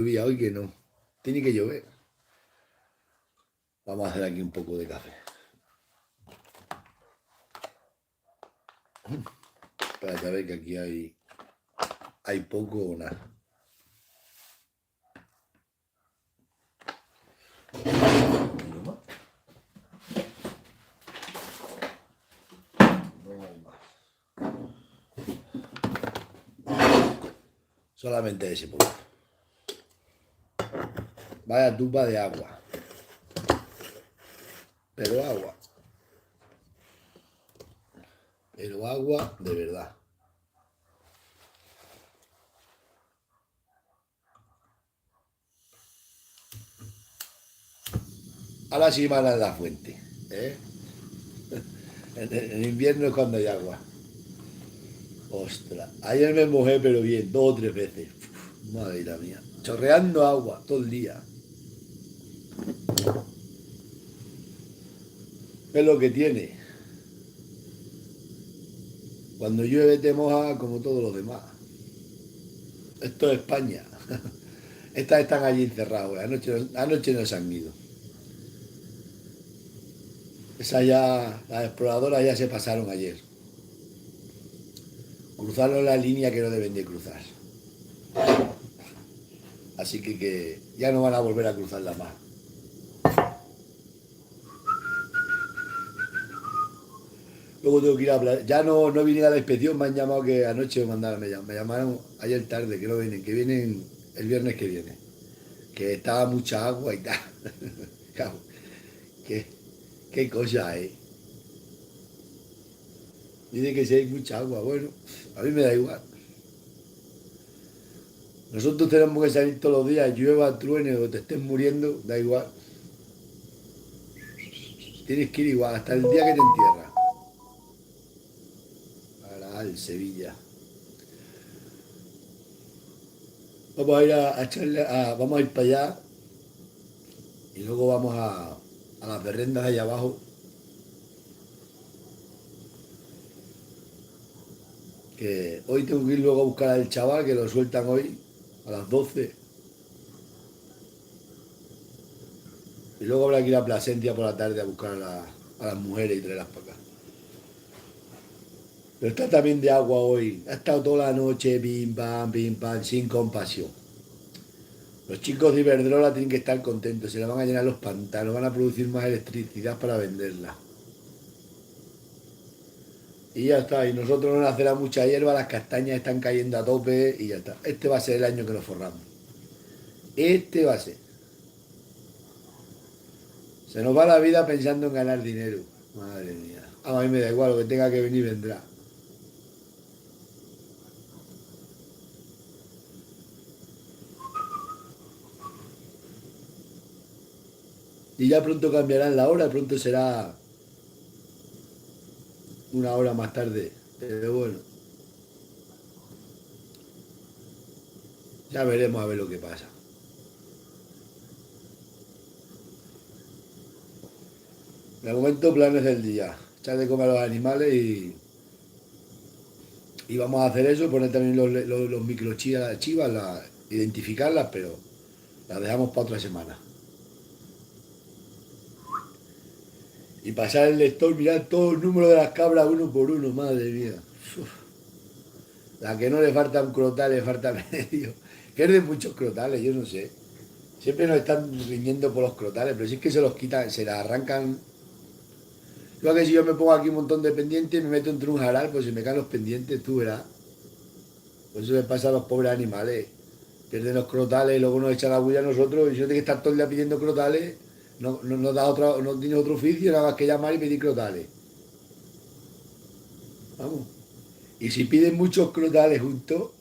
Lluvia hoy que no. Tiene que llover. Vamos a hacer aquí un poco de café. Espérate a ver que aquí hay poco o nada. Solamente ese poco. Vaya tuba de agua. Pero agua. Pero agua de verdad. Ahora sí van a la fuente. ¿Eh? En invierno es cuando hay agua. Ostras. Ayer me mojé, pero bien, 2 o 3 veces. Uf, madre mía. Chorreando agua todo el día. Es lo que tiene. Cuando llueve te moja como todos los demás. Esto es España. Estas están allí encerradas. Anoche no se han ido. Esas ya, las exploradoras ya se pasaron ayer. Cruzaron la línea que no deben de cruzar. Así que ya no van a volver a cruzarla más. Luego tengo que ir a hablar. Ya no vine a la inspección, me han llamado que anoche me llamaron ayer tarde, que vienen el viernes que viene. Que estaba mucha agua y tal. qué, qué cosa, ¿eh? Dice que si hay mucha agua, bueno, a mí me da igual. Nosotros tenemos que salir todos los días, llueva, truene o te estés muriendo, da igual. Tienes que ir igual, hasta el día que te entierras. Para el Sevilla. Vamos a ir a echarle, vamos a ir para allá y luego vamos a las berrendas allá abajo. Que hoy tengo que ir luego a buscar al chaval que lo sueltan hoy a las 12. Y luego habrá que ir a Plasencia por la tarde a buscar a las mujeres y traerlas para acá. Pero está también de agua hoy. Ha estado toda la noche, pim, pam, sin compasión. Los chicos de Iberdrola tienen que estar contentos, se le van a llenar los pantanos, van a producir más electricidad para venderla. Y ya está, y nosotros no nacerá mucha hierba, las castañas están cayendo a tope y ya está. Este va a ser el año que nos forramos. Este va a ser. Se nos va la vida pensando en ganar dinero. Madre mía. A mí me da igual, lo que tenga que venir vendrá. Y ya pronto cambiarán la hora, pronto será una hora más tarde. Pero bueno, ya veremos a ver lo que pasa. De momento, planes del día. Echar de comer a los animales y vamos a hacer eso, poner también los microchivas, identificarlas, pero las dejamos para otra semana. Y pasar el lector, mirar todo el número de las cabras uno por uno, madre mía. Uf. La que no le falta un crotal, le falta medio. Que es de muchos crotales, yo no sé. Siempre nos están riñendo por los crotales, pero si es que se los quitan, se las arrancan. Igual que si yo me pongo aquí un montón de pendientes y me meto entre un jaral, pues se me caen los pendientes, tú verás. Por eso le pasa a los pobres animales. Pierden los crotales y luego nos echan la bulla a nosotros. Y si no tienes que estar todo el día pidiendo crotales, no tienes otro oficio nada más que llamar y pedir crotales. Vamos. Y si piden muchos crotales juntos,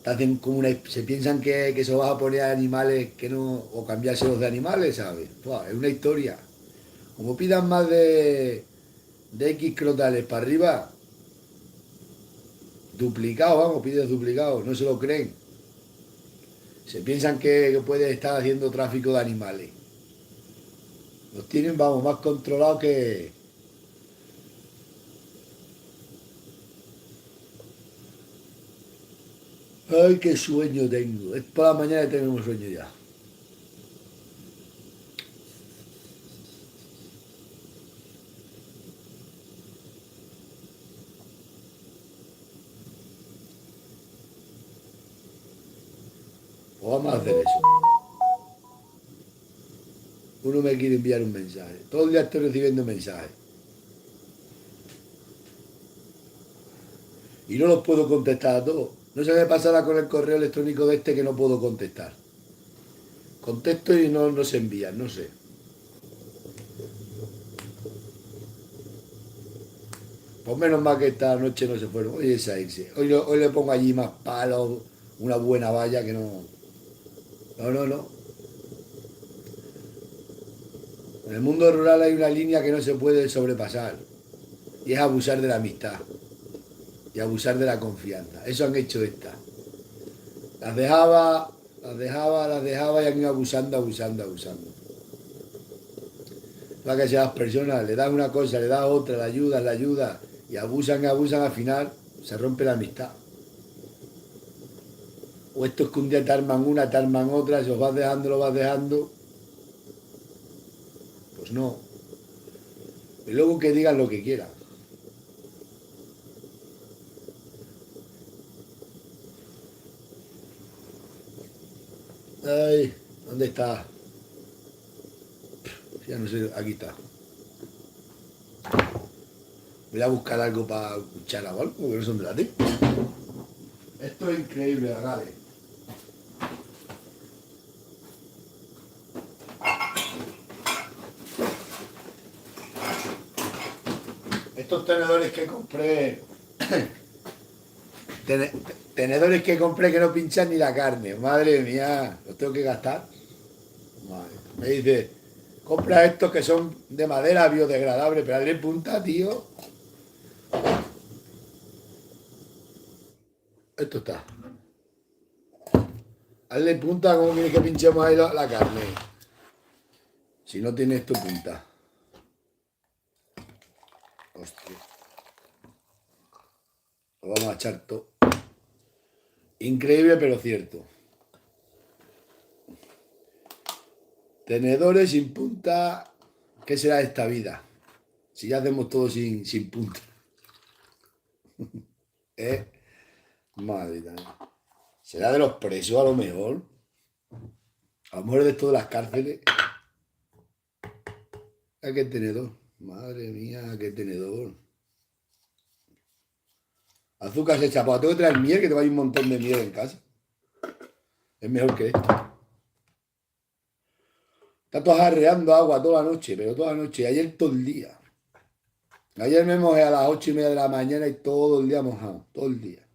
hacen como se piensan que se lo vas a poner a animales que no, o cambiárselos de animales, ¿sabes? Buah, es una historia. Como pidan más de X crotales para arriba, duplicado, vamos, pides duplicado, no se lo creen. Se piensan que puede estar haciendo tráfico de animales. Los tienen, vamos, más controlados que... Ay, qué sueño tengo. Es por la mañana y tenemos sueño ya. Pues vamos a hacer eso. Uno me quiere enviar un mensaje. Todo el día estoy recibiendo mensajes. Y no los puedo contestar a todos. No se me pasará con el correo electrónico de este que no puedo contestar. Contesto y no se envían, no sé. Pues menos mal que esta noche no se fueron. Hoy es a irse. Hoy le pongo allí más palos, una buena valla que no. No, no, no. En el mundo rural hay una línea que no se puede sobrepasar. Y es abusar de la amistad. Y abusar de la confianza. Eso han hecho estas. Las dejaba y han ido abusando, abusando, abusando. Para que sean las personas, le das una cosa, le das otra, la ayuda, y abusan, abusan, al final se rompe la amistad. O esto es que un día te arman una, te arman otra, si os vas dejando, lo vas dejando, pues no. Y luego que digan lo que quieran. Ay, ¿dónde está? Ya no sé, aquí está. Voy a buscar algo para escuchar o algo, porque no son de la tele. Esto es increíble, Agave. Estos tenedores que compré, tene- tenedores que compré que no pinchan ni la carne. Madre mía, los tengo que gastar. Madre. Me dice, compra estos que son de madera biodegradable, pero hazle punta, tío. Esto está. Hazle punta, como quieres que pinchemos ahí la carne. Si no tiene esto punta. Hostia. Lo vamos a echar todo. Increíble, pero cierto. Tenedores sin punta. ¿Qué será esta vida? Si ya hacemos todo sin punta. ¿Eh? Madre mía. ¿Será de los presos a lo mejor? A lo mejor de todas las cárceles. ¿A qué tenedor? Madre mía, qué tenedor. Azúcar se echa. Pues tengo que traer miel, que tengo ahí un montón de miel en casa. Es mejor que esto. Está todo arreando agua toda la noche, pero toda la noche. Ayer todo el día. Ayer me mojé a las 8:30 de la mañana y todo el día mojado. Todo el día.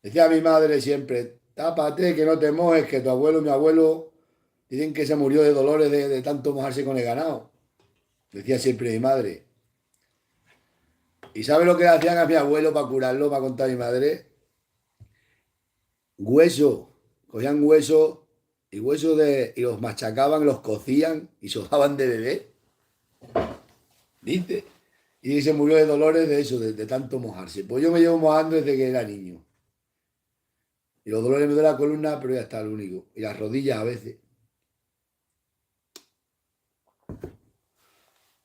Decía mi madre siempre, tápate, que no te mojes, que tu abuelo, mi abuelo, dicen que se murió de dolores de tanto mojarse con el ganado. Decía siempre mi madre. ¿Y sabe lo que le hacían a mi abuelo para curarlo, para contar a mi madre? Hueso. Cogían hueso y los machacaban, los cocían y se los daban de bebé. Dice. Y se murió de dolores de eso, de tanto mojarse. Pues yo me llevo mojando desde que era niño. Y los dolores me de la columna, pero ya está el único. Y las rodillas a veces.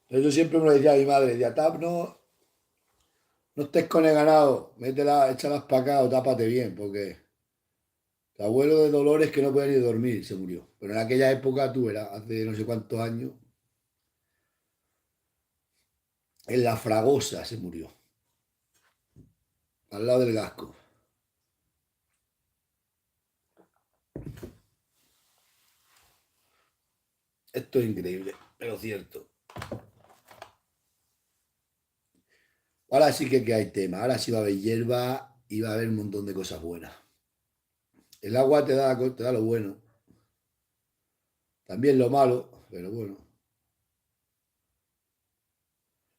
Entonces yo siempre me lo decía a mi madre, decía, tap, no estés con el ganado, métela, échalas para acá o tápate bien, porque tu abuelo de dolores que no podía ni dormir se murió. Pero en aquella época, tú eras, hace no sé cuántos años, en la Fragosa se murió, al lado del Gasco. Esto es increíble, pero cierto. Ahora sí que hay tema, ahora sí va a haber hierba y va a haber un montón de cosas buenas. El agua te da lo bueno, también lo malo, pero bueno.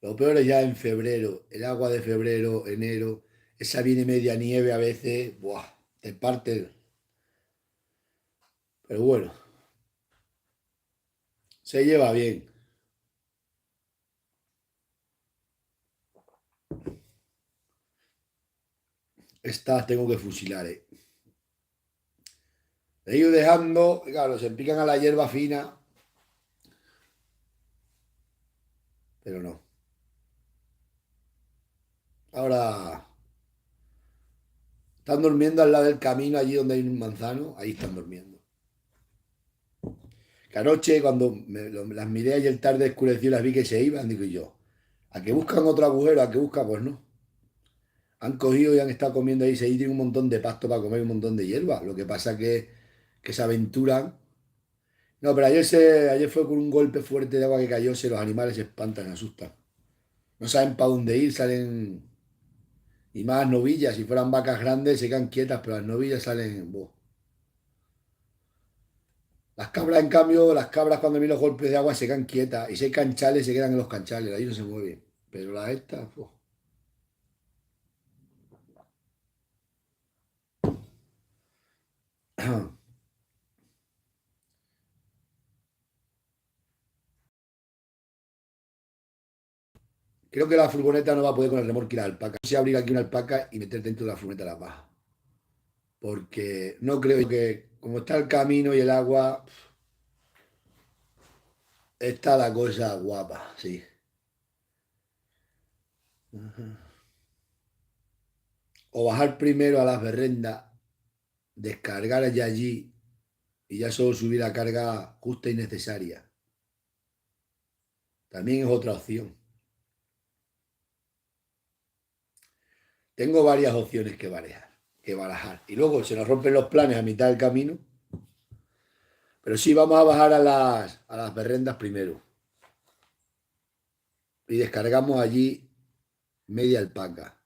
Lo peor es ya en febrero, el agua de febrero, enero, esa viene media nieve a veces, ¡buah! Te parte. Pero bueno, se lleva bien. Estas tengo que fusilar, eh. He ido dejando, claro, se pican a la hierba fina, pero no. Ahora están durmiendo al lado del camino, allí donde hay un manzano, ahí están durmiendo. Que anoche, cuando las miré ayer tarde oscureció y las vi que se iban, digo yo, ¿a que buscan otro agujero? ¿A que buscan? Pues no. Han cogido y han estado comiendo ahí, se tienen un montón de pasto para comer, un montón de hierba. Lo que pasa que se aventuran. No, pero ayer fue con un golpe fuerte de agua que cayó, los animales se espantan, se asustan. No saben para dónde ir, salen. Y más novillas, si fueran vacas grandes se quedan quietas, pero las novillas salen. Buh. Las cabras, en cambio, las cabras cuando vienen los golpes de agua se quedan quietas. Y si hay canchales, se quedan en los canchales, ahí no se mueven. Pero las estas, buh. Creo que la furgoneta no va a poder con el remolque y la alpaca. No sé abrir aquí una alpaca y meter dentro de la furgoneta las bajas. Porque no creo que, como está el camino y el agua, está la cosa guapa, sí. Ajá. O bajar primero a las berrendas, descargar ya allí y ya solo subir la carga justa y necesaria. También es otra opción. Tengo varias opciones que barajar. Y luego se nos rompen los planes a mitad del camino. Pero sí, vamos a bajar a las berrendas primero. Y descargamos allí media alpaca.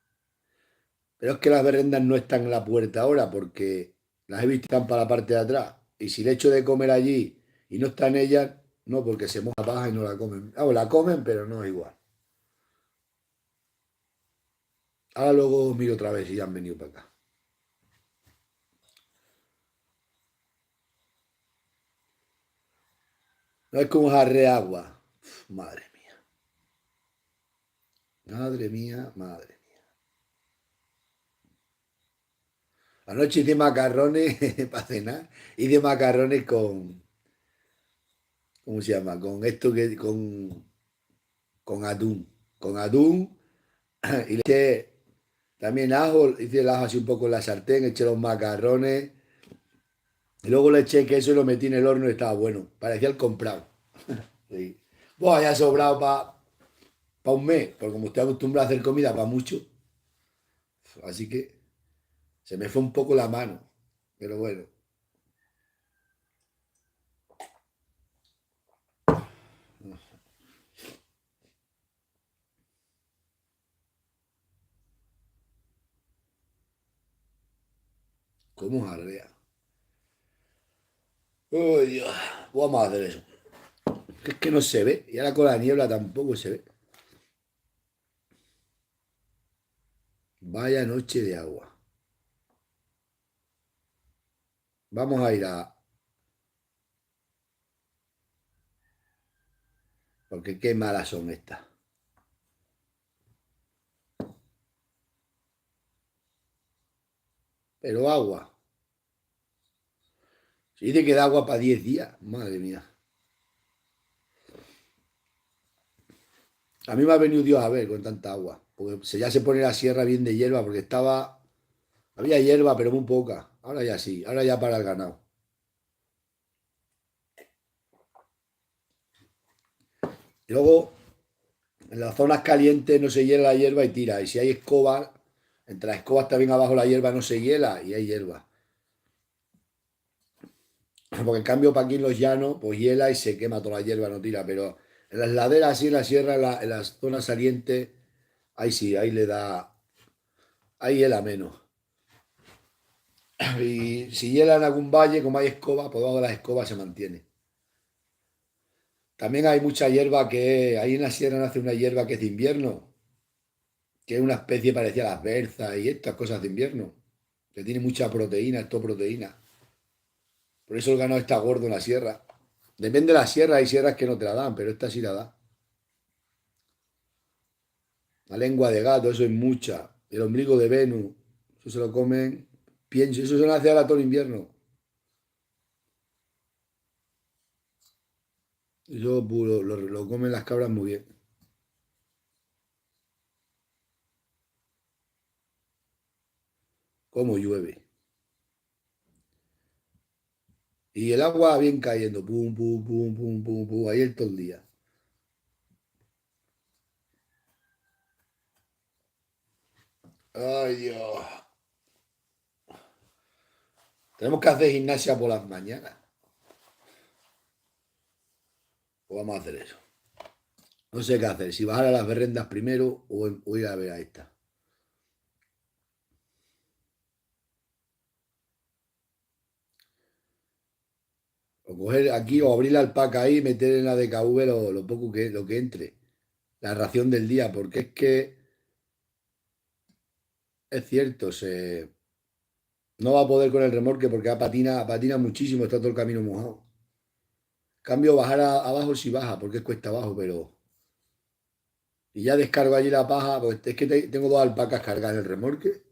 Pero es que las berrendas no están en la puerta ahora porque las he visto están para la parte de atrás. Y si le echo de comer allí y no están ellas, no, porque se moja la paja y no la comen. Ah, la comen, pero no es igual. Ahora luego miro otra vez si ya han venido para acá. No es como jarre agua. Uf, madre mía. Madre mía, madre mía. Anoche hice macarrones para cenar. Hice macarrones con, ¿cómo se llama? Con esto que, con atún. Con atún y le eché también ajo, hice el ajo así un poco en la sartén, eché los macarrones y luego le eché queso y lo metí en el horno y estaba bueno. Parecía el comprado. Sí. Buah, ya ha sobrado para un mes, porque como estoy acostumbrado a hacer comida para mucho, así que se me fue un poco la mano. Pero bueno, ¿cómo jarrea? Uy, Dios, vamos a hacer eso. Es que no se ve, y ahora con la niebla tampoco se ve. Vaya noche de agua. Vamos a ir a. Porque qué malas son estas. Pero agua. Se dice que da agua para 10 días. Madre mía. A mí me ha venido Dios a ver con tanta agua. Porque ya se pone la sierra bien de hierba, porque estaba. Había hierba, pero muy poca. Ahora ya sí, ahora ya para el ganado. Y luego, en las zonas calientes no se hiela la hierba y tira. Y si hay escobas, entre las escobas también abajo la hierba no se hiela y hay hierba. Porque en cambio para aquí en los llanos, pues hiela y se quema toda la hierba, no tira. Pero en las laderas, así en la sierra, en las zonas salientes, ahí sí, ahí le da. Ahí hiela menos. Y si hiela en algún valle, como hay escoba, por debajo de las escobas se mantiene. También hay mucha hierba ahí en la sierra nace una hierba que es de invierno, que es una especie parecida a las berzas y estas cosas de invierno, que tiene mucha proteína, esto proteína. Por eso el ganado está gordo en la sierra. Depende de la sierra, hay sierras que no te la dan, pero esta sí la da. La lengua de gato, eso es mucha. El ombligo de Venus. Eso se lo comen, pienso, eso se lo hace ahora todo el invierno. Eso lo comen las cabras muy bien. Como llueve. Y el agua bien cayendo, pum, pum, pum, pum, pum, pum, ahí el todo el día. Ay, Dios. Tenemos que hacer gimnasia por las mañanas. O vamos a hacer eso. No sé qué hacer, si bajar a las berrendas primero o ir a ver a esta. O coger aquí o abrir la alpaca ahí y meter en la DKV lo poco lo que entre. La ración del día, porque es que es cierto, no va a poder con el remolque porque patina muchísimo, está todo el camino mojado. Cambio, bajar abajo si baja, porque es cuesta abajo, pero. Y ya descargo allí la paja, pues es que tengo dos alpacas cargadas en el remolque.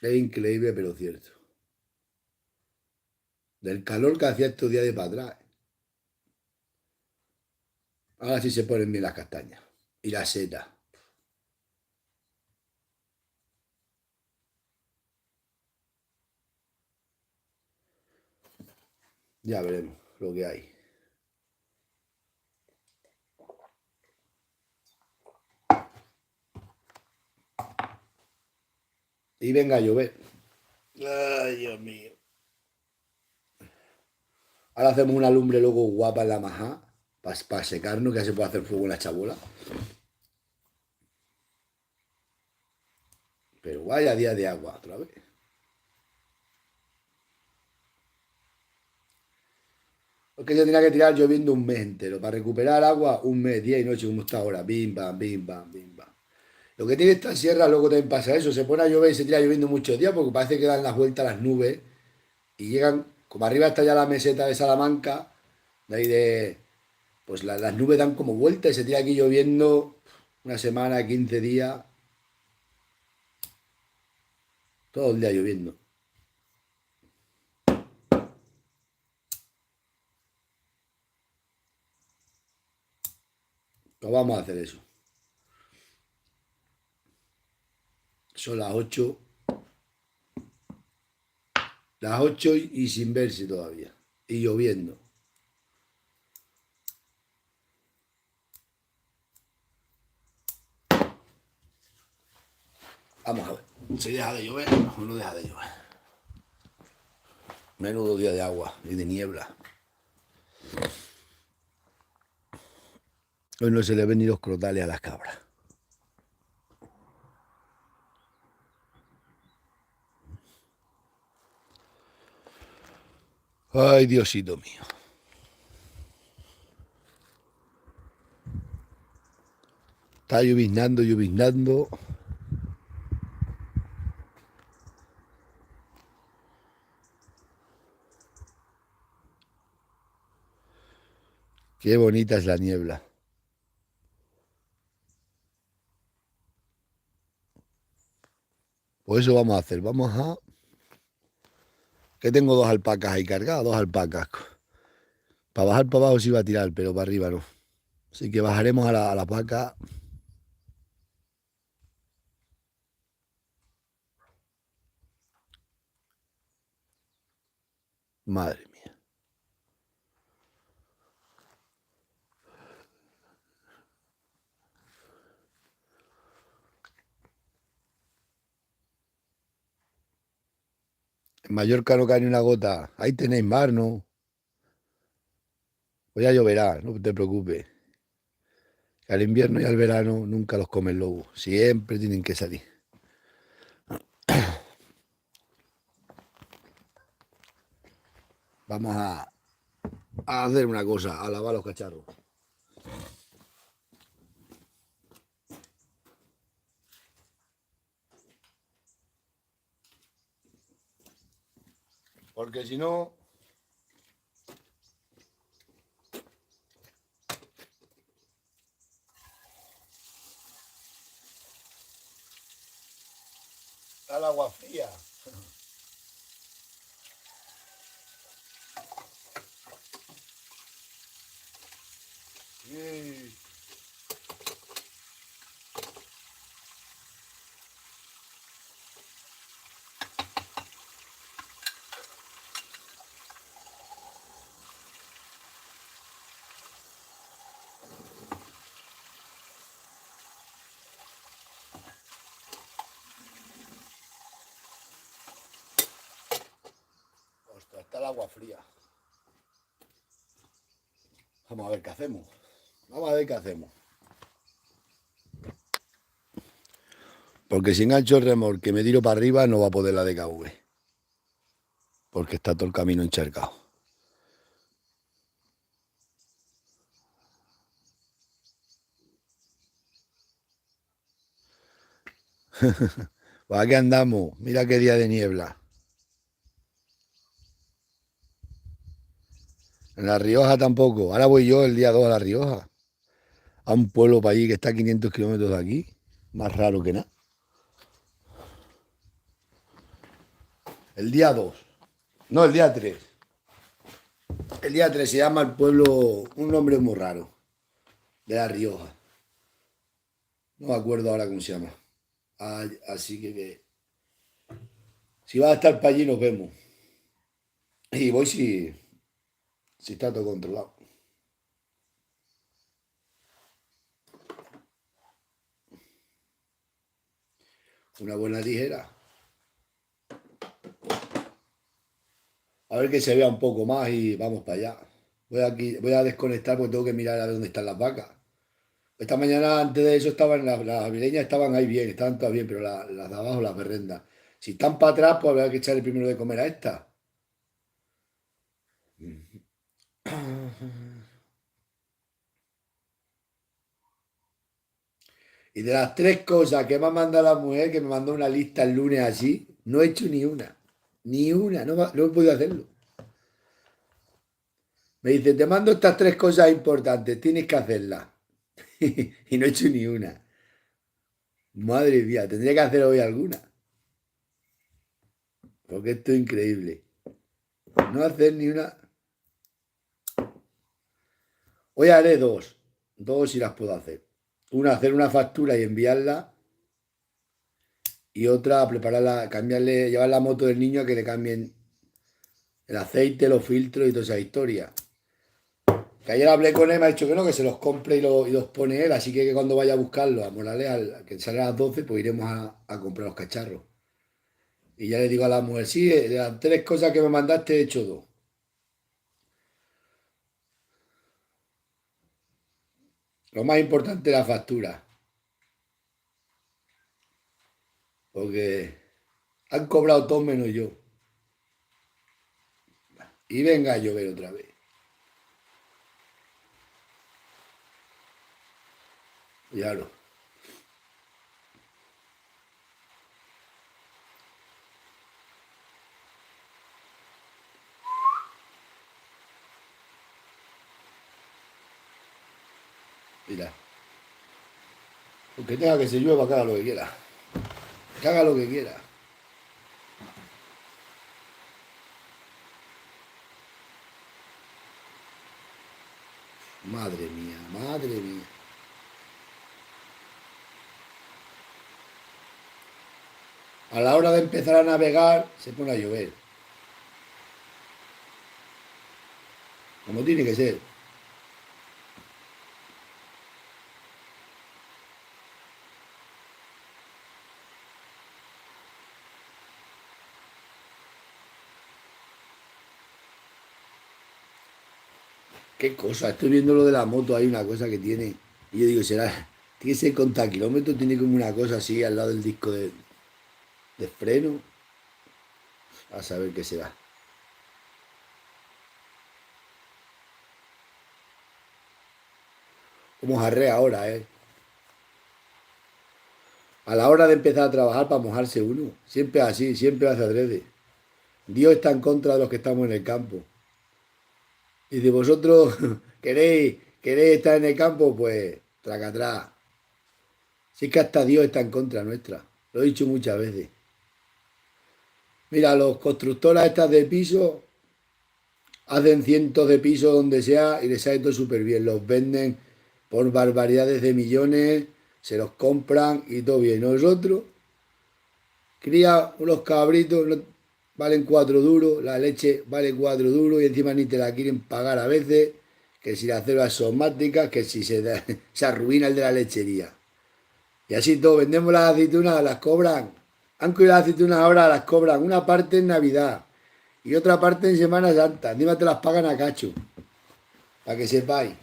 Es increíble, pero cierto. Del calor que hacía estos días de para atrás. Ahora sí se ponen bien las castañas. Y la seta. Ya veremos lo que hay. Y venga a llover. Ay, Dios mío. Ahora hacemos una lumbre luego guapa en la majá. Para secarnos, que ya se puede hacer fuego en la chabola. Pero vaya día de agua otra vez. Es que se tenía que tirar lloviendo un mes entero. Para recuperar agua, un mes, día y noche, como está ahora. Bim, bam, bim, bam, bim, bam. Lo que tiene esta sierra, luego también pasa eso. Se pone a llover y se tira lloviendo muchos días porque parece que dan las vueltas las nubes y llegan, como arriba está ya la meseta de Salamanca, de ahí de. Pues las nubes dan como vueltas y se tira aquí lloviendo una semana, 15 días, todo el día lloviendo. Pues vamos a hacer eso. Son las 8 y sin verse todavía. Y lloviendo. Vamos a ver si deja de llover o no deja de llover. Menudo día de agua y de niebla. Hoy no se le ven ni los crotales a las cabras. Ay, Diosito mío. Está lloviznando, lloviznando. Qué bonita es la niebla. Pues eso vamos a hacer. Vamos a. Que tengo dos alpacas ahí cargadas, dos alpacas. Para bajar para abajo sí va a tirar, pero para arriba no. Así que bajaremos a la paca. Madre mía. En Mallorca no cae ni una gota. Ahí tenéis mar, ¿no? Pues ya lloverá, no te preocupes. Al invierno y al verano nunca los come el lobo. Siempre tienen que salir. Vamos a hacer una cosa, a lavar los cacharros. Porque si no, está el agua fría. Sí. Ostras, está el agua fría. Vamos a ver qué hacemos. Vamos a ver qué hacemos. Porque si engancho el remolque y me tiro para arriba, no va a poder la DKV. Porque está todo el camino encharcado. Pues aquí andamos. Mira qué día de niebla. En La Rioja tampoco. Ahora voy yo el día 2 a La Rioja. A un pueblo para allí que está a 500 kilómetros de aquí. Más raro que nada. El día 2. No, el día 3. El día 3 se llama el pueblo, un nombre muy raro, de La Rioja. No me acuerdo ahora cómo se llama. Así que si vas a estar para allí nos vemos. Y voy si está todo controlado. Una buena tijera. A ver que se vea un poco más y vamos para allá. Voy a desconectar porque tengo que mirar a ver dónde están las vacas. Esta mañana, antes de eso, estaban las avileñas estaban ahí bien, estaban todas bien, pero las de abajo, las berrendas. Si están para atrás, pues habrá que echarle primero de comer a esta. Y de las tres cosas que me ha mandado la mujer, que me mandó una lista el lunes así, no he hecho ni una. Ni una, no he podido hacerlo. Me dice, te mando estas tres cosas importantes, tienes que hacerlas. Y no he hecho ni una. Madre mía, tendría que hacer hoy alguna. Porque esto es increíble. No hacer ni una. Hoy haré dos. Dos y las puedo hacer. Una, hacer una factura y enviarla. Y otra, prepararla, cambiarle, llevar la moto del niño a que le cambien el aceite, los filtros y toda esa historia. Que ayer hablé con él, me ha dicho que no, que se los compre y los pone él, así que cuando vaya a buscarlo a Morales, que sale a las 12, pues iremos a comprar los cacharros. Y ya le digo a la mujer, sí, de las tres cosas que me mandaste he hecho dos. Lo más importante es la factura, porque han cobrado todos menos yo. Y venga a llover otra vez. Claro. Mira, porque tenga que se llueva, que haga lo que quiera. Que haga lo que quiera. Madre mía, madre mía. A la hora de empezar a navegar, se pone a llover. Como tiene que ser. Qué cosa, estoy viendo lo de la moto, hay una cosa que tiene. Y yo digo, será, tiene que ser contra kilómetros, tiene como una cosa así al lado del disco de freno. A saber qué será. Como jarré ahora, ¿eh? A la hora de empezar a trabajar para mojarse uno. Siempre así, siempre hace adrede. Dios está en contra de los que estamos en el campo. Y si vosotros queréis estar en el campo, pues traca atrás. Si es que hasta Dios está en contra nuestra. Lo he dicho muchas veces. Mira, los constructoras estas de piso hacen cientos de pisos donde sea y les sale todo súper bien. Los venden por barbaridades de millones, se los compran y todo bien. Nosotros, cría unos cabritos, valen 4 duros, la leche vale 4 duros y encima ni te la quieren pagar a veces, que si las células somáticas, que si se arruina el de la lechería. Y así todo, vendemos las aceitunas, las cobran. Aunque las aceitunas ahora las cobran una parte en Navidad y otra parte en Semana Santa. Encima te las pagan a cacho, para que sepáis.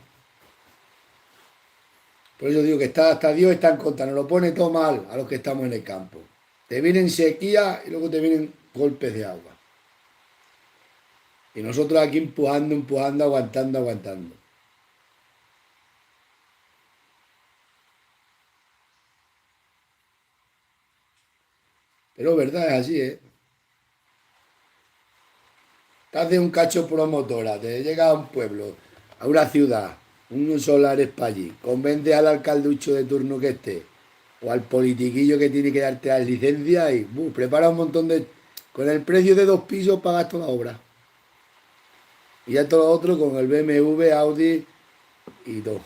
Por eso digo que hasta Dios está en contra, nos lo pone todo mal a los que estamos en el campo. Te vienen sequía y luego te vienen golpes de agua. Y nosotros aquí empujando, empujando, aguantando, aguantando. Pero es verdad, es así, ¿eh? Te haces un cacho promotora, te llegas a un pueblo, a una ciudad, unos solares para allí, convence al alcalducho de turno que esté, o al politiquillo que tiene que darte las licencias y prepara un montón de... Con el precio de 2 pisos pagas toda la obra. Y ya todo lo otro con el BMW, Audi y todo.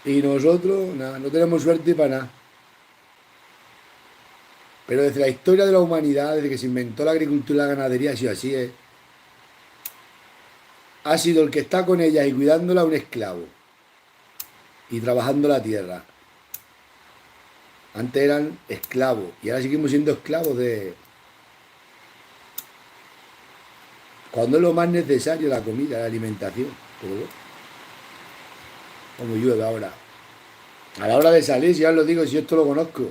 Y nosotros, nada, no tenemos suerte para nada. Pero desde la historia de la humanidad, desde que se inventó la agricultura y la ganadería, ha sido así, ¿eh? Ha sido el que está con ellas y cuidándola un esclavo. Y trabajando la tierra. Antes eran esclavos y ahora seguimos siendo esclavos de... Cuando es lo más necesario, la comida, la alimentación. Pero bueno, como llueve ahora. A la hora de salir, si ya os lo digo, si yo esto lo conozco.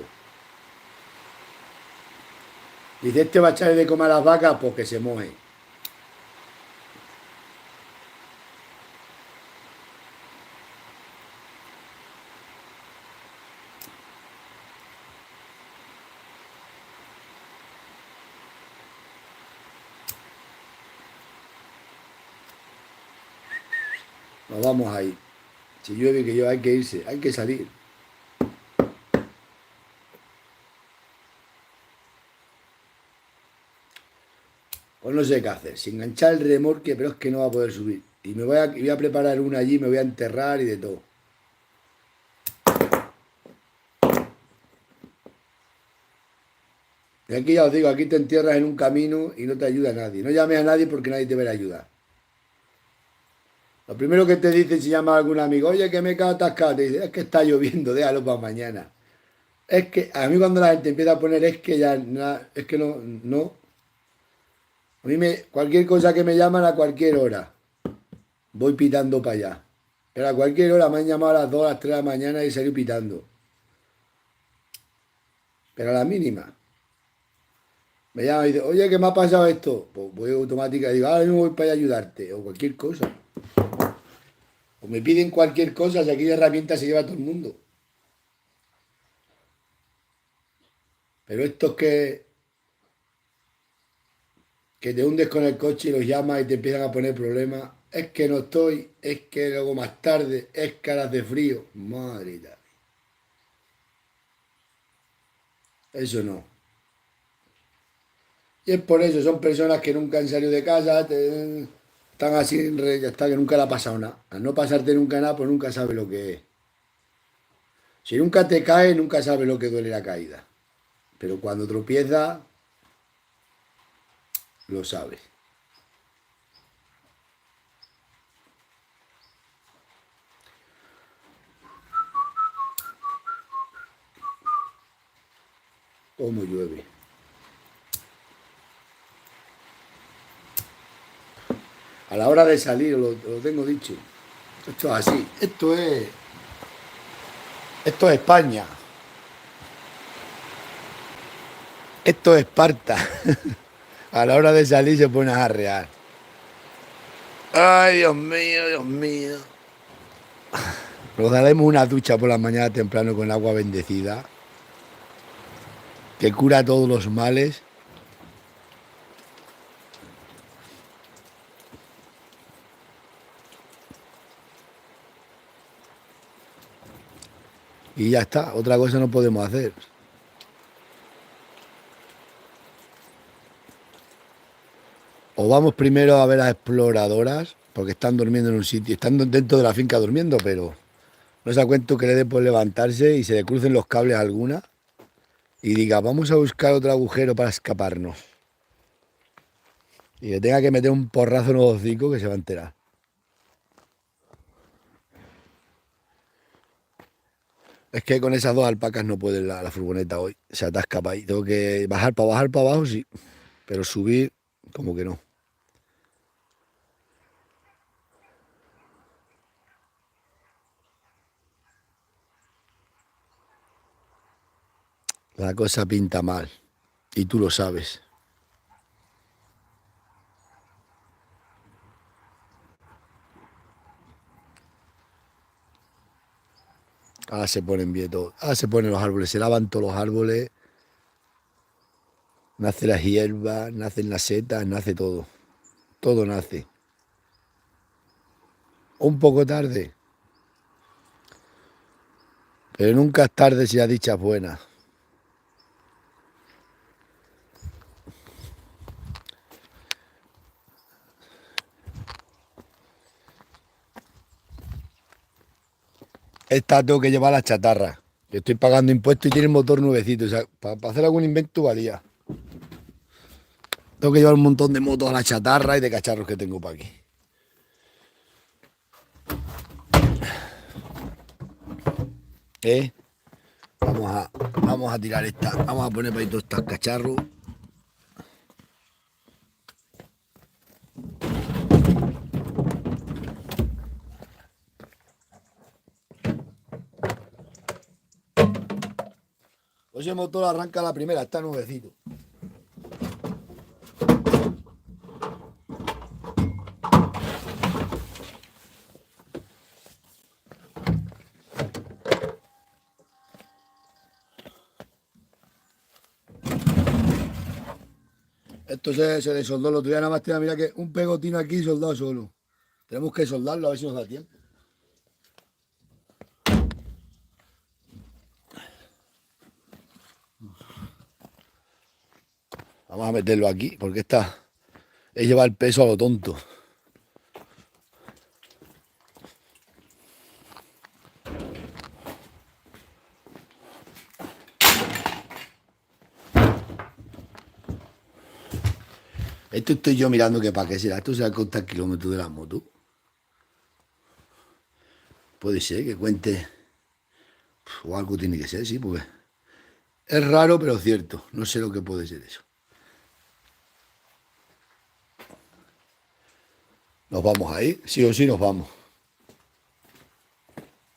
Dice, este va a echarle de comer a las vacas, pues que se moje. Nos vamos ahí. Si llueve que yo hay que irse, hay que salir. Pues no sé qué hacer. Si enganchar el remolque, pero es que no va a poder subir. Y voy a preparar una allí, me voy a enterrar y de todo. Y aquí ya os digo, aquí te entierras en un camino y no te ayuda nadie. No llames a nadie porque nadie te va a ayudar. Lo primero que te dice si llamas a algún amigo, oye, que me he quedado atascado, te dice, es que está lloviendo, déjalo para mañana. Es que a mí cuando la gente empieza a poner es que ya, es que no, no. A mí cualquier cosa que me llaman a cualquier hora, voy pitando para allá. Pero a cualquier hora me han llamado a las 2, a las 3 de la mañana y salí pitando. Pero a la mínima. Me llama y dice, oye, ¿qué me ha pasado esto? Pues voy automática y digo, ahora mismo voy para allá a ayudarte. O cualquier cosa. O me piden cualquier cosa, si aquí de herramientas se lleva todo el mundo. Pero estos que te hundes con el coche y los llamas y te empiezan a poner problemas, es que no estoy, es que luego más tarde, es caras de frío. Madre mía. Eso no. Y es por eso, son personas que nunca han salido de casa, están así, ya está, que nunca le ha pasado nada. Al no pasarte nunca nada, pues nunca sabes lo que es. Si nunca te caes, nunca sabes lo que duele la caída. Pero cuando tropiezas, lo sabes. Cómo llueve. A la hora de salir, lo tengo dicho. Esto es así. Esto es España. Esto es Esparta. A la hora de salir se pone a arrear. Ay, Dios mío, Dios mío. Nos daremos una ducha por la mañana temprano con agua bendecida. que cura todos los males. Y ya está, otra cosa no podemos hacer. O vamos primero a ver a las exploradoras, porque están durmiendo en un sitio, están dentro de la finca durmiendo, pero no se da cuenta que le dé por levantarse y se le crucen los cables a alguna y diga, vamos a buscar otro agujero para escaparnos. Y le tenga que meter un porrazo en los hocicos que se va a enterar. Es que con esas dos alpacas no puede la furgoneta hoy. Se atasca para ahí. Tengo que bajar para abajo, sí. Pero subir, como que no. La cosa pinta mal. Y tú lo sabes. Ahora se ponen bien todo. Ahora se ponen los árboles. Se lavan todos los árboles. Nace las hierbas, nacen las setas, nace todo. Todo nace. Un poco tarde. Pero nunca es tarde si la dicha es buena. Esta tengo que llevar la chatarra. Yo estoy pagando impuestos y tiene el motor nuevecito. O sea, para hacer algún invento valía. Tengo que llevar un montón de motos a la chatarra y de cacharros que tengo para aquí. Vamos a tirar esta. Vamos a poner para ahí todos estos cacharros. Pues el motor arranca la primera, está nuevecito. Esto se desoldó el otro día, nada más tenía, mira que un pegotino aquí soldado solo. Tenemos que soldarlo a ver si nos da tiempo. Vamos a meterlo aquí, porque esta es llevar el peso a lo tonto. Esto estoy yo mirando que para qué será. Esto se va a contar el kilómetro de la moto. Puede ser que cuente. O algo tiene que ser, sí, porque es raro, pero cierto. No sé lo que puede ser eso. Nos vamos a ir, sí o sí nos vamos.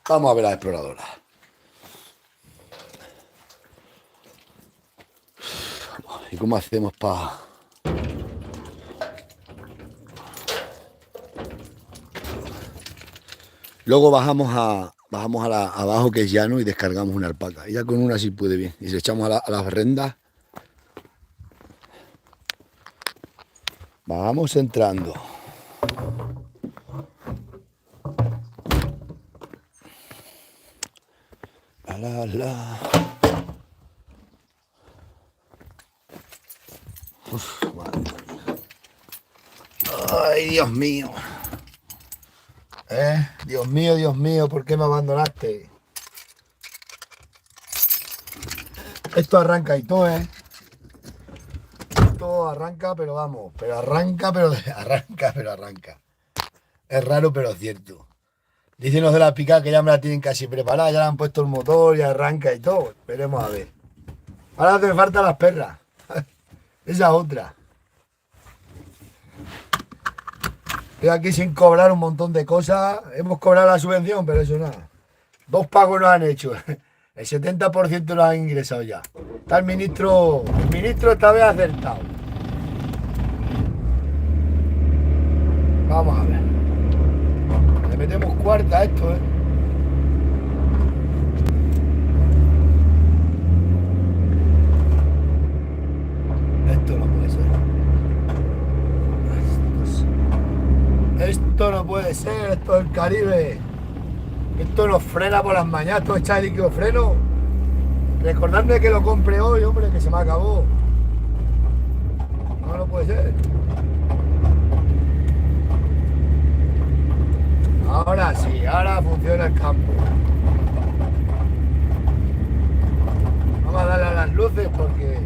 Vamos a ver a la exploradora. ¿Y cómo hacemos para...? Luego bajamos abajo que es llano y descargamos una alpaca. Y ya con una sí puede bien. Y se echamos a las rendas. Vamos entrando. Uf, madre mía. Ay, Dios mío. Dios mío, ¿por qué me abandonaste? Esto arranca y todo, Todo arranca, pero vamos. Pero arranca, pero arranca. Es raro, pero cierto. Dicen los de la pica que ya me la tienen casi preparada, ya le han puesto el motor y arranca y todo. Esperemos a ver. Ahora hace falta las perras. Esa otra. Estoy aquí sin cobrar un montón de cosas. Hemos cobrado la subvención, pero eso nada. 2 pagos nos han hecho. El 70% los han ingresado ya. Está el ministro esta vez acertado. Vamos a ver. Le metemos cuarta a esto, puede ser esto del Caribe. Esto nos frena por las mañanas, esto echa de líquido freno. Recordadme que lo compre hoy, hombre, que se me acabó. No puede ser. Ahora sí, ahora funciona el campo. Vamos a darle a las luces porque...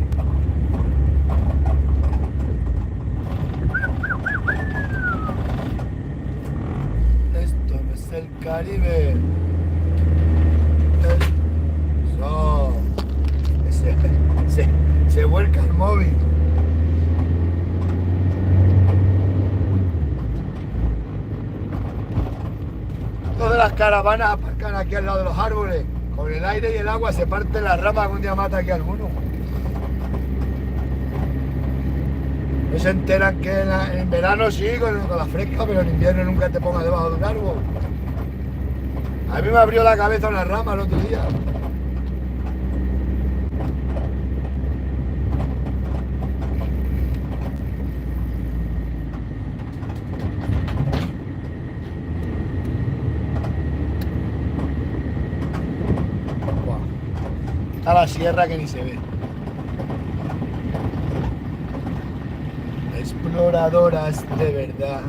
Esto no es el Caribe. No. Se vuelca el móvil. Todas las caravanas aparcan aquí al lado de los árboles. Con el aire y el agua se parten las ramas que un día mata aquí a alguno. No se enteran que en verano sí, con la fresca, pero en invierno nunca te pongas debajo de un árbol. A mí me abrió la cabeza una rama el otro día. Está la sierra que ni se ve. Exploradoras de verdad,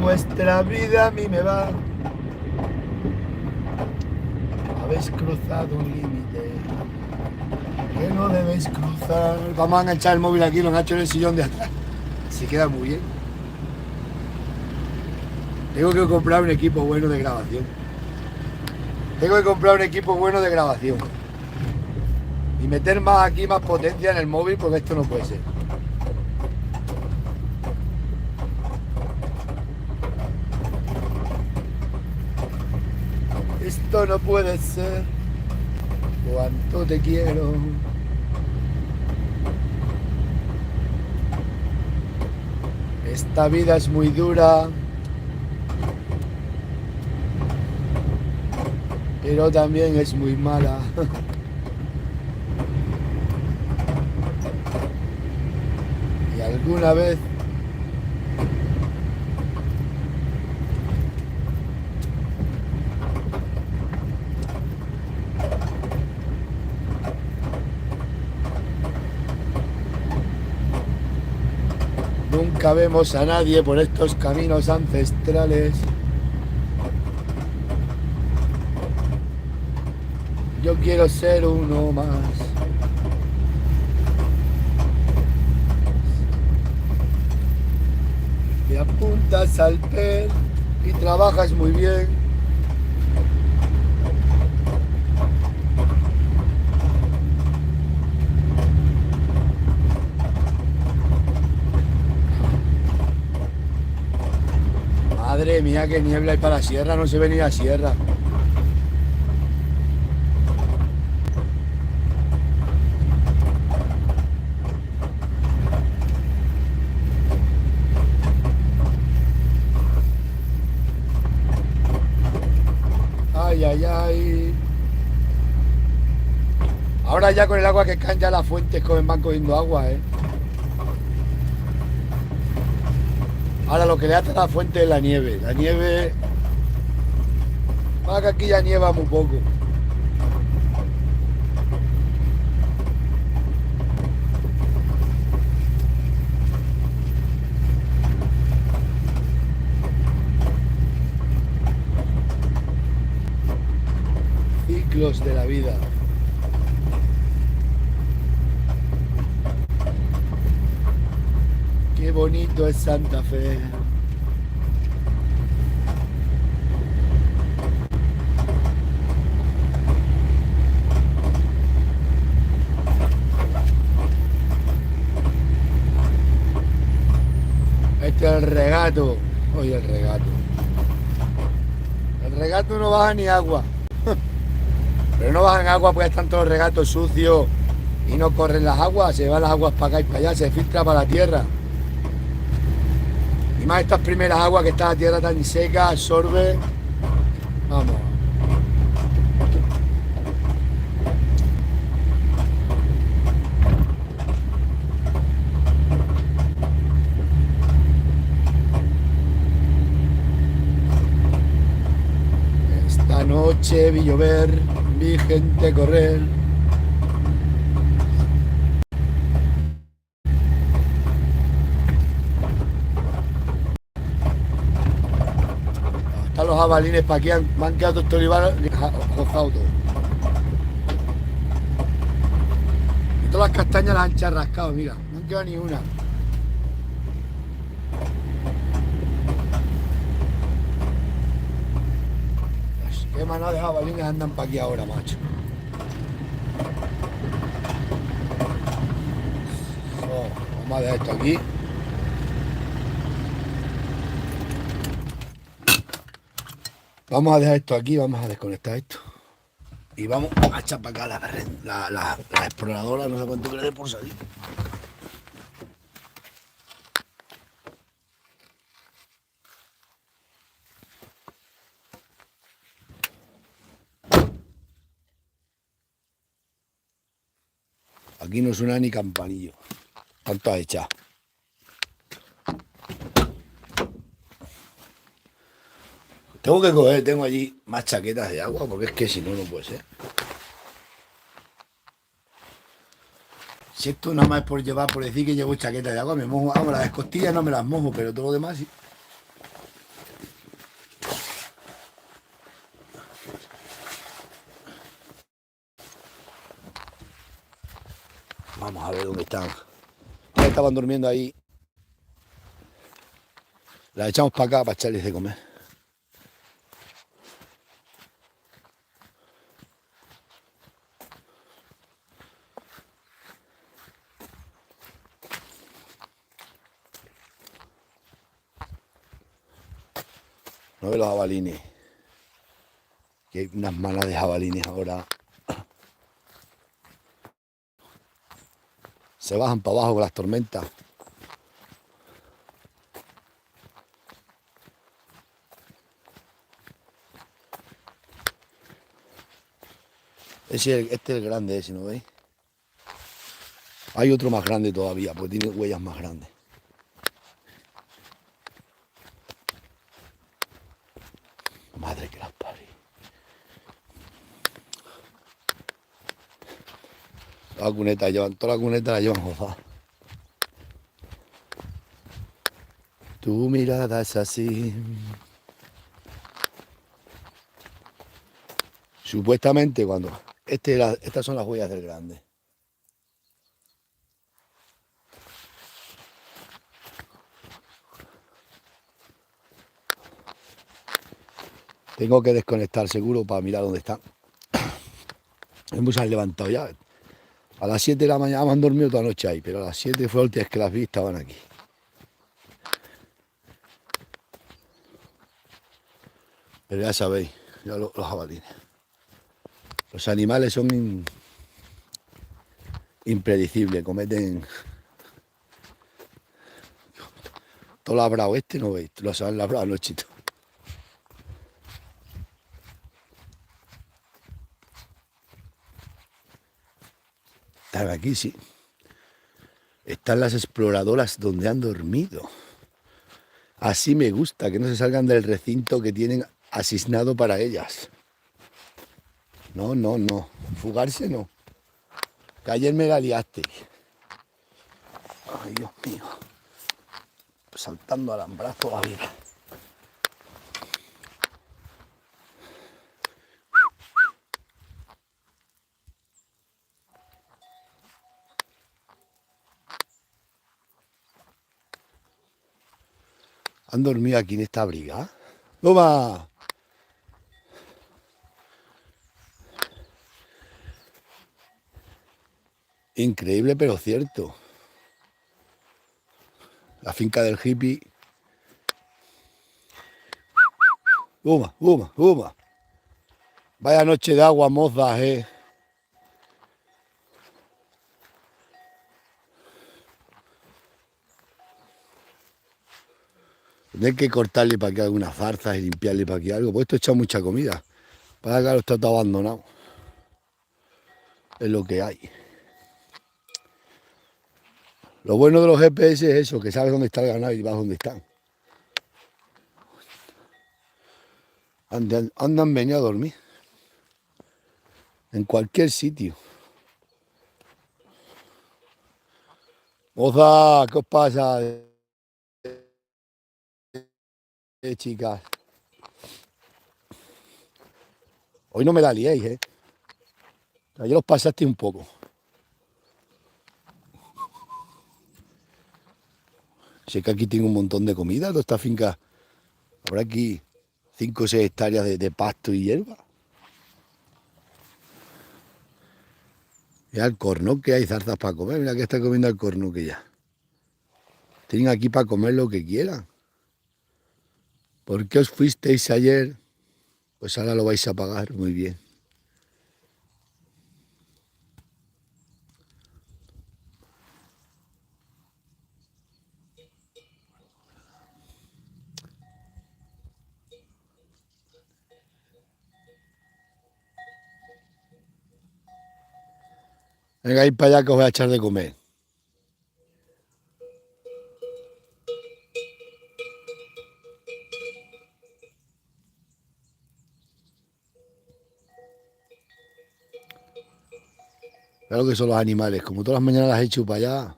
vuestra vida a mí me va. Habéis cruzado un límite que no debéis cruzar. Vamos a enganchar el móvil aquí, lo engancho en el sillón de atrás. Se queda muy bien. Tengo que comprar un equipo bueno de grabación. Y meter más aquí, más potencia en el móvil, porque esto no puede ser. Esto no puede ser. Cuánto te quiero. Esta vida es muy dura. Pero también es muy mala. Y alguna vez nunca vemos a nadie por estos caminos ancestrales. Yo quiero ser uno más. Te apuntas al PER y trabajas muy bien. Madre mía, qué niebla hay para la sierra, no se ve ni la sierra. Ay, ay, ay. Ahora ya con el agua que caen ya las fuentes van cogiendo agua, ¿eh? Ahora lo que le ata a la fuente es la nieve. La nieve... que aquí ya nieva muy poco. Ciclos de la vida. Qué bonito es Santa Fe. Este es el regato. Oye, el regato. El regato no baja ni agua. Pero no bajan agua porque están todos los regatos sucios y no corren las aguas, se van las aguas para acá y para allá, se filtra para la tierra. Y más estas primeras aguas que está la tierra tan seca, absorbe. Vamos. noche vi llover, vi gente correr. Están los jabalines para aquí, me han quedado estos olivares jojados todos. Y todas las castañas las han charrascado, mira, no han quedado ni una. Qué manada de jabalines andan para aquí ahora, macho. Vamos a dejar esto aquí. Vamos a dejar esto aquí, vamos a desconectar esto. Y vamos a echar para acá la exploradora, no sé cuánto cree por salir. Aquí no suena ni campanillo. Tanto ha echado. Tengo que coger, tengo allí más chaquetas de agua, porque es que si no, no puede ser. Si esto nada más es por llevar, por decir que llevo chaqueta de agua, me mojo. Vamos, las costillas no me las mojo, pero todo lo demás sí. Vamos a ver dónde están. Ya estaban durmiendo ahí. Las echamos para acá para echarles de comer. No ve los jabalines. Que hay unas malas de jabalines ahora. Se bajan para abajo con las tormentas. Este es el grande, ese, ¿no veis? Hay otro más grande todavía, pues tiene huellas más grandes. Madre que las parió. La cuneta llevan, toda la cuneta la llevan jodada. Tu mirada es así. Supuestamente cuando... estas son las huellas del grande. Tengo que desconectar seguro para mirar dónde están. Hemos levantado ya. A las 7 de la mañana me han dormido toda la noche ahí, pero a las 7 fue la última vez que las vi, estaban aquí. Pero ya sabéis, ya los jabalines. Los animales son impredecibles, cometen... Todo labrado este, ¿no veis? Los han labrado anoche. Están aquí, sí. Están las exploradoras donde han dormido. Así me gusta, que no se salgan del recinto que tienen asignado para ellas. No, no, no. Fugarse no. Que ayer me la liaste. Ay, Dios mío. Saltando alambrazo toda la vida. ¿Han dormido aquí en esta brigada? ¡Toma! Increíble, pero cierto. La finca del hippie. ¡Uma, uma, uma! Vaya noche de agua, mozas, Tendré que cortarle para que algunas zarzas y limpiarle para que algo. Pues esto echa mucha comida. Para que está todo abandonado. Es lo que hay. Lo bueno de los GPS es eso, que sabes dónde está el ganado y vas dónde están. Andan venido a dormir. En cualquier sitio. Moza, ¿qué os pasa? Chicas. Hoy no me la liéis, ¿eh? Ayer os pasaste un poco. Sé que aquí tengo un montón de comida, toda esta finca. Habrá aquí 5 o 6 hectáreas de pasto y hierba. Mira el cornoque, hay zarzas para comer. Mira que está comiendo el cornoque ya. Tienen aquí para comer lo que quieran. ¿Por qué os fuisteis ayer? Pues ahora lo vais a pagar muy bien. Venga, ir para allá que os voy a echar de comer. Claro que son los animales. Como todas las mañanas las he hecho para allá.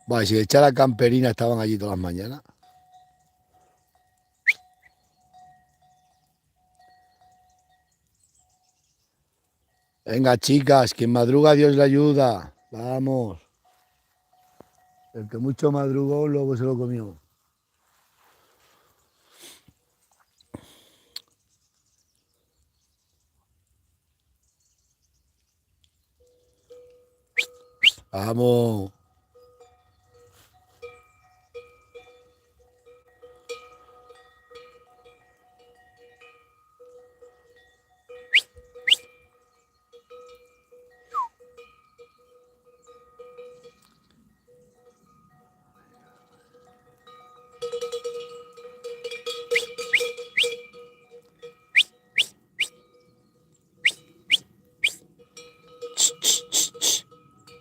Vale, si le echara camperina estaban allí todas las mañanas. Venga, chicas, quien madruga Dios le ayuda. Vamos. El que mucho madrugó, luego se lo comió. Vamos.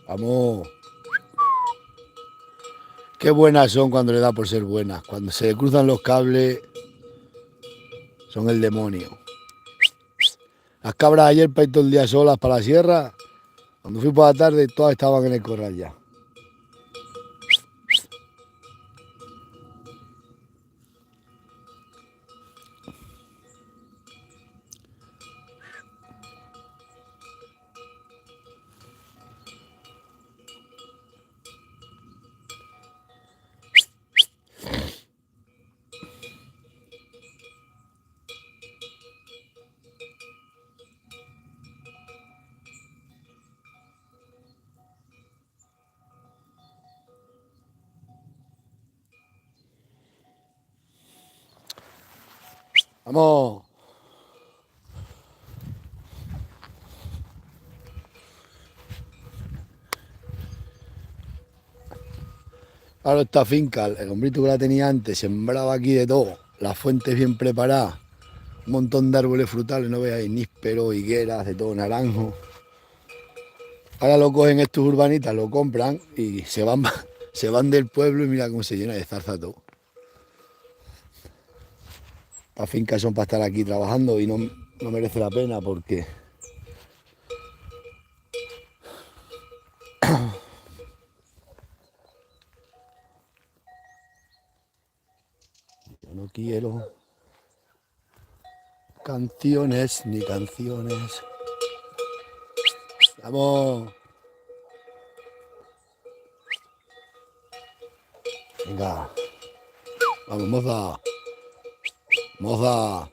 Vamos. Qué buenas son cuando le da por ser buenas. Cuando se le cruzan los cables, son el demonio. Las cabras ayer para ir todo el día solas para la sierra. Cuando fui por la tarde, todas estaban en el corral ya. Vamos. Ahora esta finca, el hombrito que la tenía antes, sembraba aquí de todo. Las fuentes bien preparadas. Un montón de árboles frutales, no veáis, níspero, higueras, de todo, naranjo. Ahora lo cogen estos urbanitas, lo compran y se van, se van del pueblo y mira cómo se llena de zarza todo. Las fincas son para estar aquí trabajando y no merece la pena porque yo no quiero canciones ni canciones. Vamos. Venga. Vamos, moza. Moza.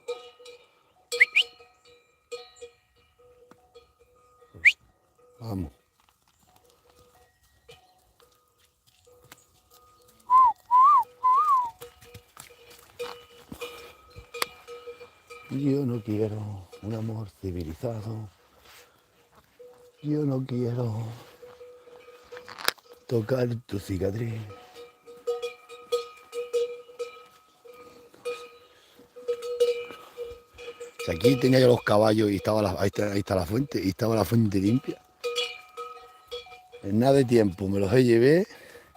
Vamos. Yo no quiero un amor civilizado. Yo no quiero tocar tu cicatriz. Si aquí tenía yo los caballos y estaba ahí está la fuente, y estaba la fuente limpia. En nada de tiempo me los llevé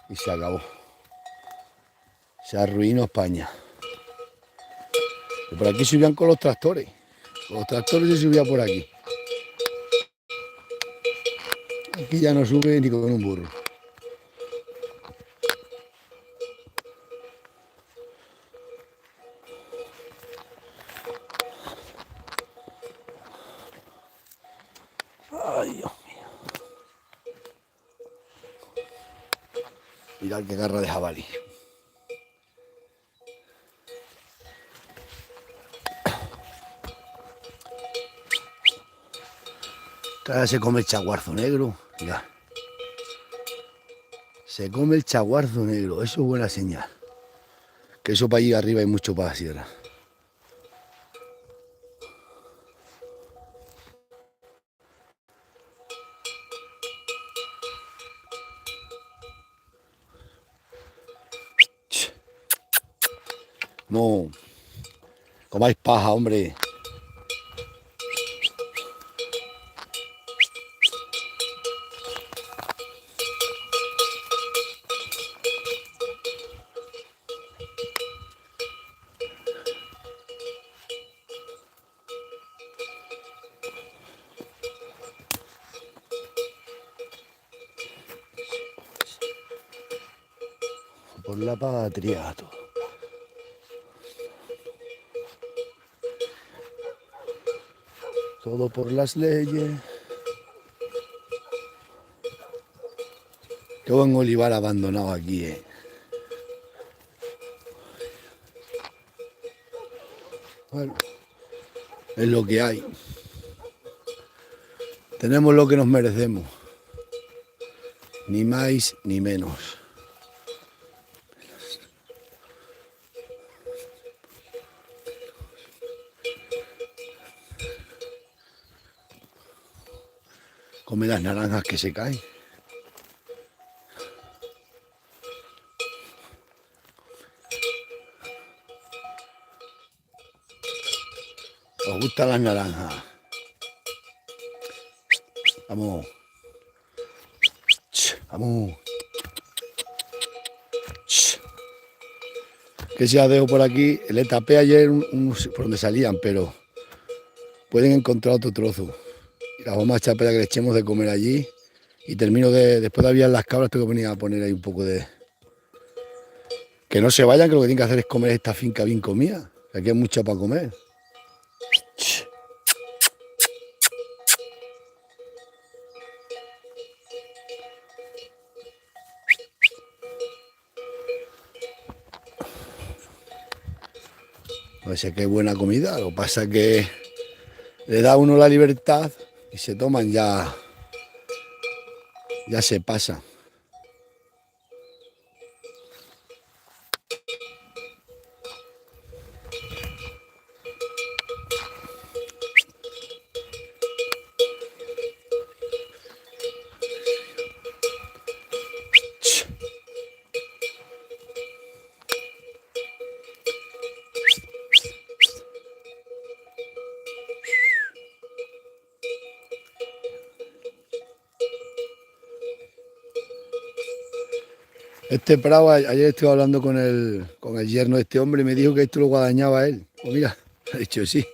y se acabó. Se arruinó España. Y por aquí subían con los tractores. Los tractores se subía por aquí. Aquí ya no sube ni con un burro. Ay, Dios mío. Mirad qué garra de jabalí. Ahora se come el chaguarzo negro. Mirad. Se come el chaguarzo negro. Eso es buena señal. Que eso para allí arriba hay mucho para la sierra. No. Comáis paja, hombre. Por la patria, todo. Todo por las leyes. Qué buen olivar abandonado aquí, Bueno, es lo que hay. Tenemos lo que nos merecemos. Ni más ni menos. Come las naranjas que se caen. ¿Os gustan las naranjas? Vamos. Vamos. Que si las dejo por aquí, le tapé ayer por donde salían, pero pueden encontrar otro trozo. Y las vamos a echar para que le echemos de comer allí. Y termino después de aviar las cabras, tengo que venir a poner ahí un poco de... Que no se vayan, que lo que tienen que hacer es comer esta finca bien comida. Que aquí hay mucha para comer. Pues sé que es buena comida, lo que pasa es que le da a uno la libertad y se toman ya se pasa. Este prado, ayer estuve hablando con el yerno de este hombre y me dijo que esto lo guadañaba él. Pues mira, ha dicho sí.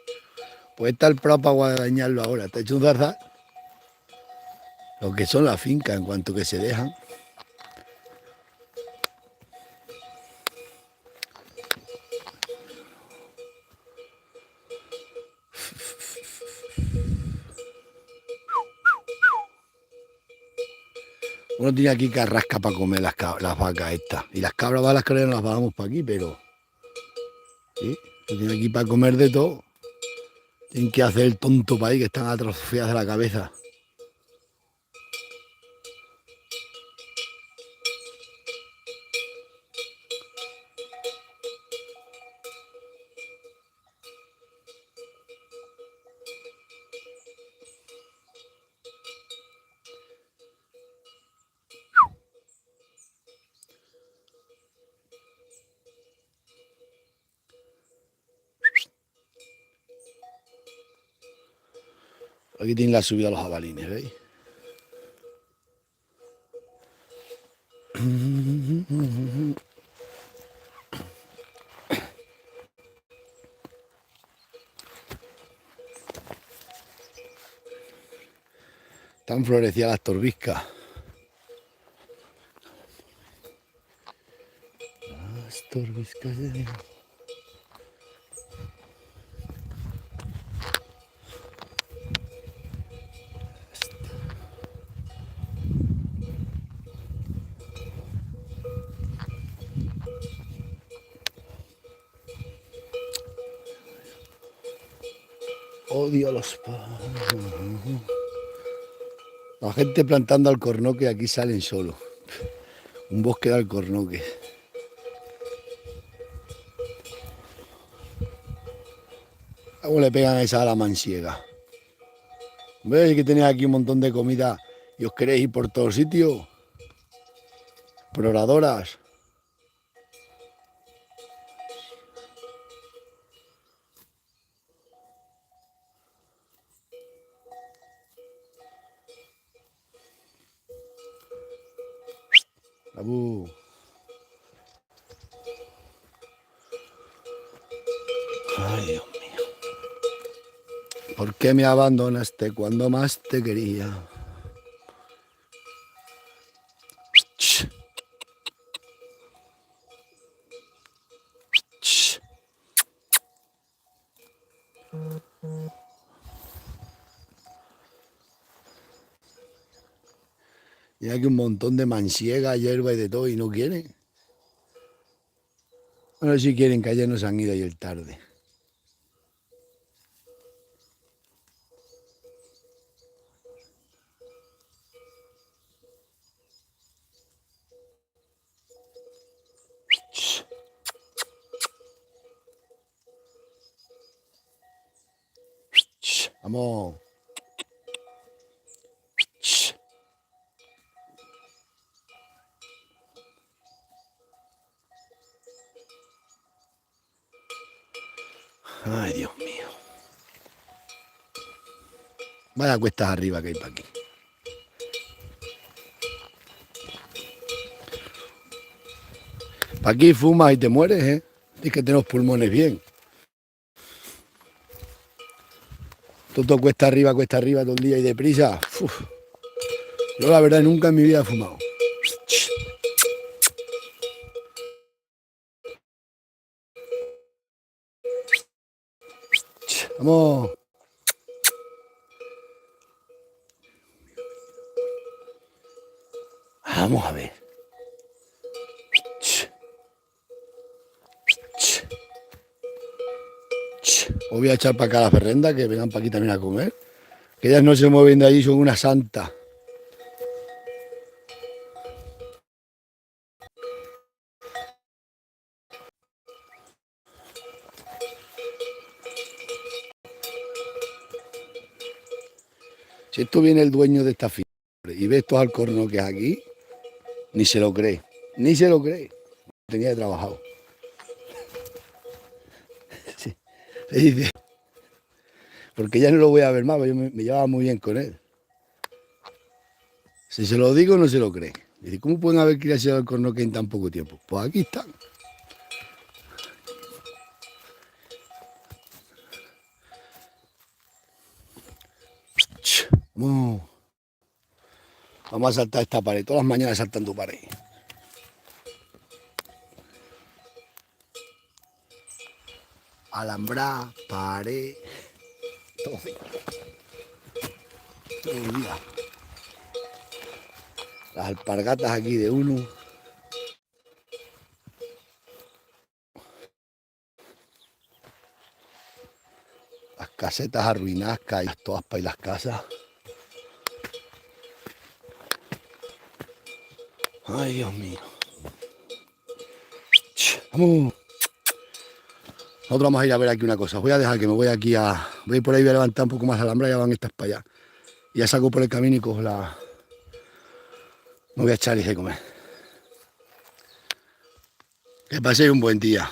Pues está el prado para guadañarlo ahora. Te ha hecho un zarzal. Lo que son las fincas en cuanto que se dejan. Uno tiene aquí carrasca para comer las vacas estas. Y las cabras las que no las bajamos para aquí, pero... ¿sí? Uno tiene aquí para comer de todo. Tienen que hacer el tonto para ahí, que están atrofiadas de la cabeza. Aquí tienen la subida a los jabalines, ¿veis? Están florecidas las torbiscas. Las torbiscas de Dios. Odio los pájaros. La gente plantando alcornoque aquí salen solo. Un bosque de alcornoque. ¿Cómo le pegan esa a la mansiega? ¿Veis que tenéis aquí un montón de comida y os queréis ir por todos sitios? Exploradoras. Abu. Ay, Dios mío. ¿Por qué me abandonaste cuando más te quería? Ch. Ch. Y hay aquí un montón de mansiega, hierba y de todo y no quieren. Bueno, si quieren, que ayer nos han ido ayer tarde. Ch. Ch. Vamos. Ch. Ay, Dios mío. Vaya cuestas arriba que hay para aquí. Para aquí fumas y te mueres, ¿eh? Tienes que tener los pulmones bien. Todo cuesta arriba todo el día y deprisa. Uf. Yo la verdad nunca en mi vida he fumado. Vamos. Vamos a ver. Os voy a echar para acá a la ferrenda, que vengan para aquí también a comer. Que ellas no se mueven de allí, son una santa. Si esto viene el dueño de esta finca y ve estos alcornoques aquí, ni se lo cree. Ni se lo cree. Tenía trabajado. Sí. Se dice. Porque ya no lo voy a ver más, yo me llevaba muy bien con él. Si se lo digo, no se lo cree. Dice, ¿cómo pueden haber criado alcornoques en tan poco tiempo? Pues aquí están. Vamos a saltar esta pared. Todas las mañanas saltan tu pared. Alambrar, pared. Todo el día. Las alpargatas aquí de uno. Las casetas arruinadas, caídas todas para ir las casas. Ay, Dios mío. Vamos. Nosotros vamos a ir a ver aquí una cosa. Voy a dejar que me voy aquí a... Voy por ahí, voy a levantar un poco más la alhambra, ya van estas para allá. Y ya saco por el camino y cojo la... Me voy a echar y de comer. Que paséis un buen día.